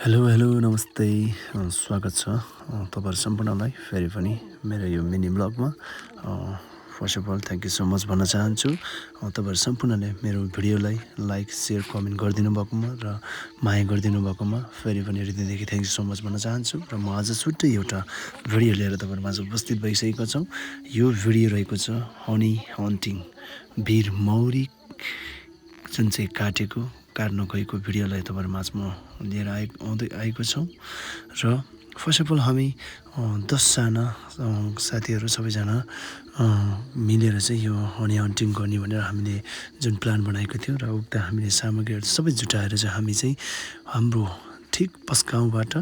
hello hello नमस्ते स्वागत छ तपाईहरु सम्पूर्णलाई फेरि पनि मेरो यो मिनी ब्लगमा first of all thank you so much भन्न चाहन्छु तपाईहरु सम्पूर्णले मेरो भिडियोलाई लाइक शेयर कमेन्ट गरिदिनु भएकोमा र माया गरिदिनु भएकोमा फेरि पनि हृदयदेखि थ्यांक यू सो मच भन्न चाहन्छु र म आज छुट्टै एउटा भिडियो लिएर तपाईहरु माझ उपस्थित भइसकेको छु यो भिडियो रहेको छ हनी हन्टिङ भिर मौरी जुन चाहिँ काट्न गएको भिडियोलाई तपाईहरु माझ म लिएर आएको छौं र फर्स्ट अफ अल हामी 10 जना साथीहरु सबैजना मिलेर चाहिँ यो हनी हन्टिङ गर्ने भनेर हामीले जुन प्लान बनाएको थियो र उक्त हामीले सामग्रीहरु सबै जुटाएर चाहिँ हामी चाहिँ हाम्रो ठीक पस्काउँबाट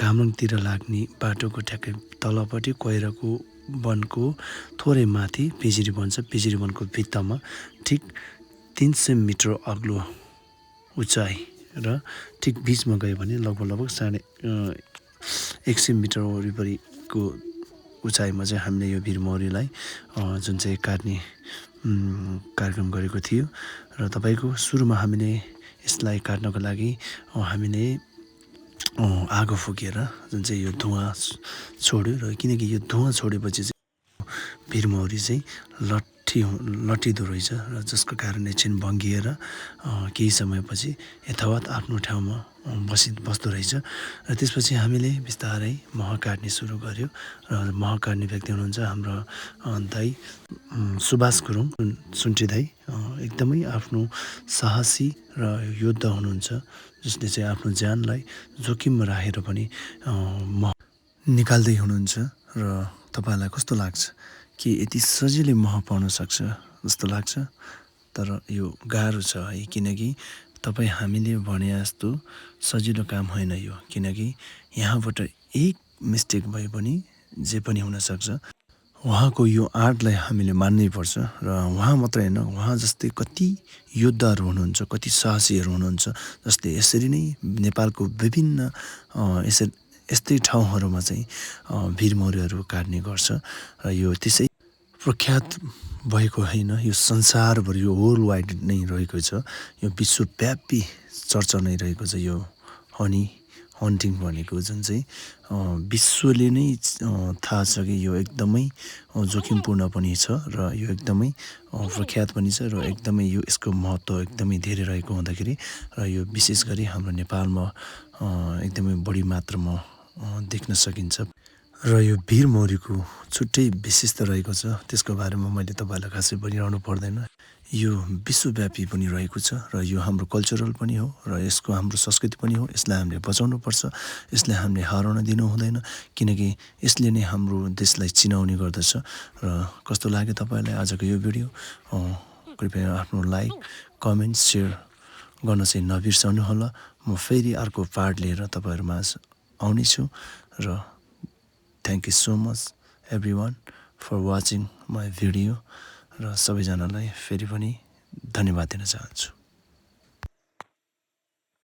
गामङतिर लाग्ने बाटोको ठ्याक्कै तलपट्टि कोइराको वनको थोरै माथि पेजिरी वनको भित्तामा ठीक 300 मिटर अग्लो उचाइ र ठीक बीचमा गयो भने लगभग 100 मिटर वरिपरिको उचाइमा चाहिँ हामीले यो भिरमौरीलाई जुन चाहिँ काट्ने कार्यक्रम गरेको थियो र तपाईको सुरुमा हामीले यसलाई काट्नको लागि हामीले आगो फुकेर जुन चाहिँ यो धुवा छोड्यो र किनकि यो धुवा छोडेपछि चाहिँ भिरमौरी चाहिँ लट्टिदो रहेछ र जसको कारण एकछिन भङ्गिएर केही समयपछि यथावत आफ्नो ठाउँमा बस्दो रहेछ र त्यसपछि हामीले बिस्तारै मह काट्ने सुरु गर्यो र मह काट्ने व्यक्ति हुनुहुन्छ हाम्रो दाइ सुभाष गुरुङ सुन्टी दाइ एकदमै आफ्नो साहसी र योद्धा हुनुहुन्छ जसले चाहिँ आफ्नो ज्यानलाई जोखिममा राखेर पनि मह निकाल्दै हुनुहुन्छ र तपाईलाई कस्तो लाग्छ कि यति सजिलै मह पाउन सक्छ जस्तो लाग्छ तर यो गाह्रो छ है किनकि तपाई हामीले भने जस्तो सजिलो काम होइन यो किनकि यहाँबाट एक मिस्टेक भए पनि जे पनि हुन सक्छ उहाँको यो आर्टलाई हामीले मान्नै पर्छ र उहाँ मात्रै हैन उहाँ जस्तै कति योद्धाहरू हुनुहुन्छ कति साहसीहरू हुनुहुन्छ जसले यसरी नै नेपालको विभिन्न यस्तै ठाउँहरुमा चाहिँ भिरमौरीहरू काट्ने गर्छ र यो त्यसै प्रख्यात भएको हैन यो संसारभरि यो वर्ल्ड वाइड नै रहेको छ यो विश्वव्यापी चर्चा नै रहेको छ यो हनी हन्टिङ भनेको जुन चाहिँ विश्वले नै थाहा छ कि यो एकदमै जोखिमपूर्ण पनि छ र यो एकदमै प्रख्यात पनि छ र एकदमै यो यसको महत्त्व एकदमै धेरै रहेको हुँदाखेरि र यो विशेष गरी हाम्रो नेपालमा एकदमै बढी मात्रामा देख्न सकिन्छ र यो भिरमौरीको छुट्टै विशेषता रहेको छ त्यसको बारेमा मैले तपाईलाई खासै भनिरहनु पर्दैन यो विश्वव्यापी पनि रहेको छ र यो हाम्रो कल्चरल पनि हो र यसको हाम्रो संस्कृति पनि हो यसलाई हामीले बचाउनु पर्छ यसलाई हामीले हराउन दिनु हुँदैन किनकि यसले नै हाम्रो देशलाई चिनाउने गर्दछ र कस्तो लाग्यो तपाईलाई आजको यो भिडियो कृपया आफ्नो लाइक कमेन्ट शेयर गर्न चाहिँ नबिर्सनु होला म फेरि अर्को पार्ट लिएर तपाईहरु माझ आउने छु र Thank you so much everyone for watching my video र सबैजनालाई फेरि पनि धन्यवाद दिन चाहन्छु